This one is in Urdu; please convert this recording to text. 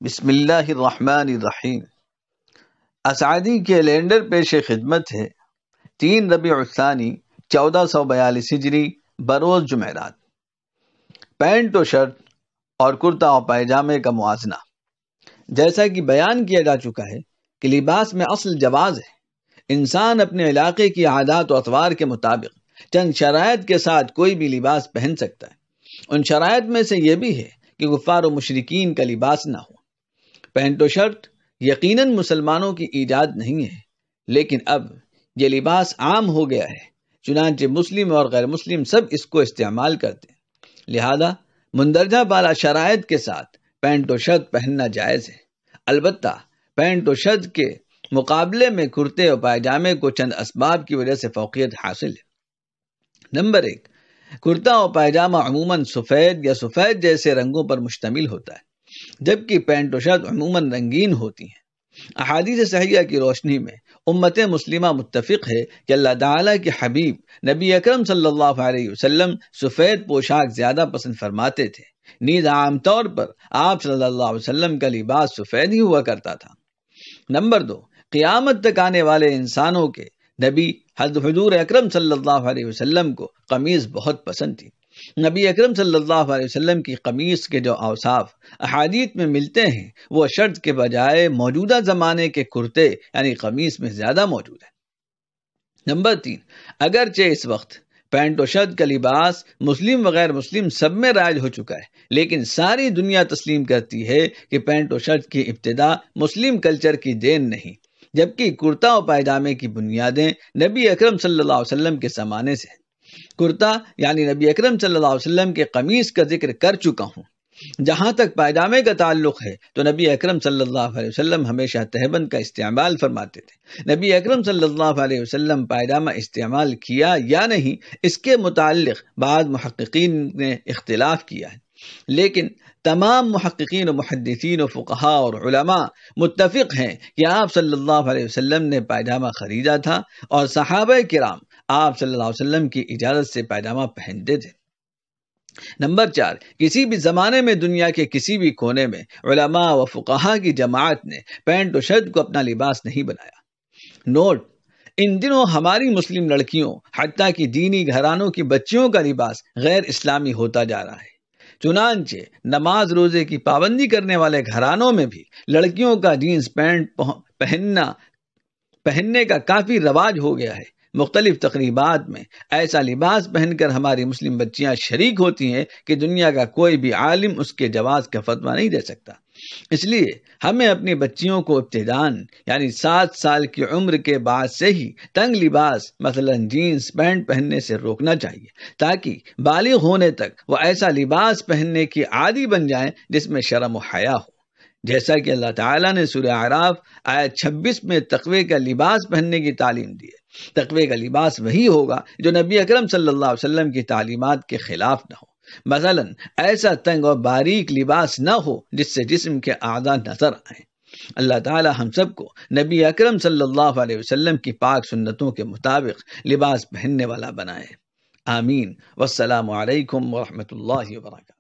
بسم اللہ الرحمن الرحیم۔ اسعدی کیلنڈر پیش خدمت ہے 3 ربیع الثانی 1442 ہجری بروز جمعرات۔ پینٹ و شرٹ اور کرتا و پائجامے کا موازنہ۔ جیسا کہ بیان کیا جا چکا ہے کہ لباس میں اصل جواز ہے، انسان اپنے علاقے کی عادات و اطوار کے مطابق چند شرائط کے ساتھ کوئی بھی لباس پہن سکتا ہے۔ ان شرائط میں سے یہ بھی ہے کہ کفار و مشرکین کا لباس نہ ہو۔ پینٹ و شرٹ یقیناً مسلمانوں کی ایجاد نہیں ہے، لیکن اب یہ لباس عام ہو گیا ہے، چنانچہ مسلم اور غیر مسلم سب اس کو استعمال کرتے ہیں، لہذا مندرجہ بالا شرائط کے ساتھ پینٹ و شرٹ پہننا جائز ہے۔ البتہ پینٹ و شرٹ کے مقابلے میں کرتے و پائجامے کو چند اسباب کی وجہ سے فوقیت حاصل ہے۔ نمبر 1، کرتا و پائجامہ عموماً سفید یا سفید جیسے رنگوں پر مشتمل ہوتا ہے، جبکہ پینٹ و شرٹ عموماً رنگین ہوتی ہیں۔ احادیث صحیحہ کی روشنی میں امت مسلمہ متفق ہے کہ اللہ تعالیٰ کے حبیب نبی اکرم صلی اللہ علیہ وسلم سفید پوشاک زیادہ پسند فرماتے تھے، نیز عام طور پر آپ صلی اللہ علیہ وسلم کا لباس سفید ہی ہوا کرتا تھا۔ نمبر 2، قیامت تک آنے والے انسانوں کے نبی حضور اکرم صلی اللہ علیہ وسلم کو قمیض بہت پسند تھی۔ نبی اکرم صلی اللہ علیہ وسلم کی قمیص کے جو اوصاف احادیث میں ملتے ہیں وہ شرط کے بجائے موجودہ زمانے کے کرتے یعنی قمیص میں زیادہ موجود ہے۔ نمبر 3، اگرچہ اس وقت پینٹ و شرٹ کا لباس مسلم و غیر مسلم سب میں رائج ہو چکا ہے، لیکن ساری دنیا تسلیم کرتی ہے کہ پینٹ و شرٹ کی ابتدا مسلم کلچر کی دین نہیں، جبکہ کرتا و پائجامے کی بنیادیں نبی اکرم صلی اللہ علیہ وسلم کے زمانے سے ہیں۔ کرتا یعنی نبی اکرم صلی اللہ علیہ وسلم کے قمیص کا ذکر کر چکا ہوں۔ جہاں تک پائجامے کا تعلق ہے تو نبی اکرم صلی اللہ علیہ وسلم ہمیشہ تہبند کا استعمال فرماتے تھے۔ نبی اکرم صلی اللہ علیہ وسلم پائجامہ استعمال کیا یا نہیں، اس کے متعلق بعض محققین نے اختلاف کیا ہے، لیکن تمام محققین و محدثین و فقہاء اور علماء متفق ہیں کہ آپ صلی اللہ علیہ وسلم نے پائجامہ خریدا تھا اور صحابہ کرام آپ صلی اللہ علیہ وسلم کی اجازت سے پائجامہ پہنتے تھے۔ نمبر 4، کسی بھی زمانے میں دنیا کے کسی بھی کونے میں علماء و فقہاء کی جماعت نے پینٹ و شرٹ کو اپنا لباس نہیں بنایا۔ نوٹ: ان دنوں ہماری مسلم لڑکیوں حتیٰ کہ دینی گھرانوں کی بچیوں کا لباس غیر اسلامی ہوتا جا رہا ہے، چنانچہ نماز روزے کی پابندی کرنے والے گھرانوں میں بھی لڑکیوں کا جینس پینٹ پہننے کا کافی رواج ہو گیا ہے۔ مختلف تقریبات میں ایسا لباس پہن کر ہماری مسلم بچیاں شریک ہوتی ہیں کہ دنیا کا کوئی بھی عالم اس کے جواز کا فتویٰ نہیں دے سکتا۔ اس لیے ہمیں اپنی بچیوں کو ابتداءً یعنی 7 سال کی عمر کے بعد سے ہی تنگ لباس مثلا جینس پینٹ پہننے سے روکنا چاہیے، تاکہ بالغ ہونے تک وہ ایسا لباس پہننے کی عادی بن جائیں جس میں شرم و حیا ہو، جیسا کہ اللہ تعالیٰ نے سورہ اعراف آیت 26 میں تقوی کا لباس پہننے کی تعلیم دی ہے۔ تقوی کا لباس وہی ہوگا جو نبی اکرم صلی اللہ علیہ وسلم کی تعلیمات کے خلاف نہ ہو، مثلا ایسا تنگ اور باریک لباس نہ ہو جس سے جسم کے اعضاء نظر آئیں۔ اللہ تعالی ہم سب کو نبی اکرم صلی اللہ علیہ وسلم کی پاک سنتوں کے مطابق لباس پہننے والا بنائے، آمین۔ والسلام علیکم ورحمۃ اللہ وبرکاتہ۔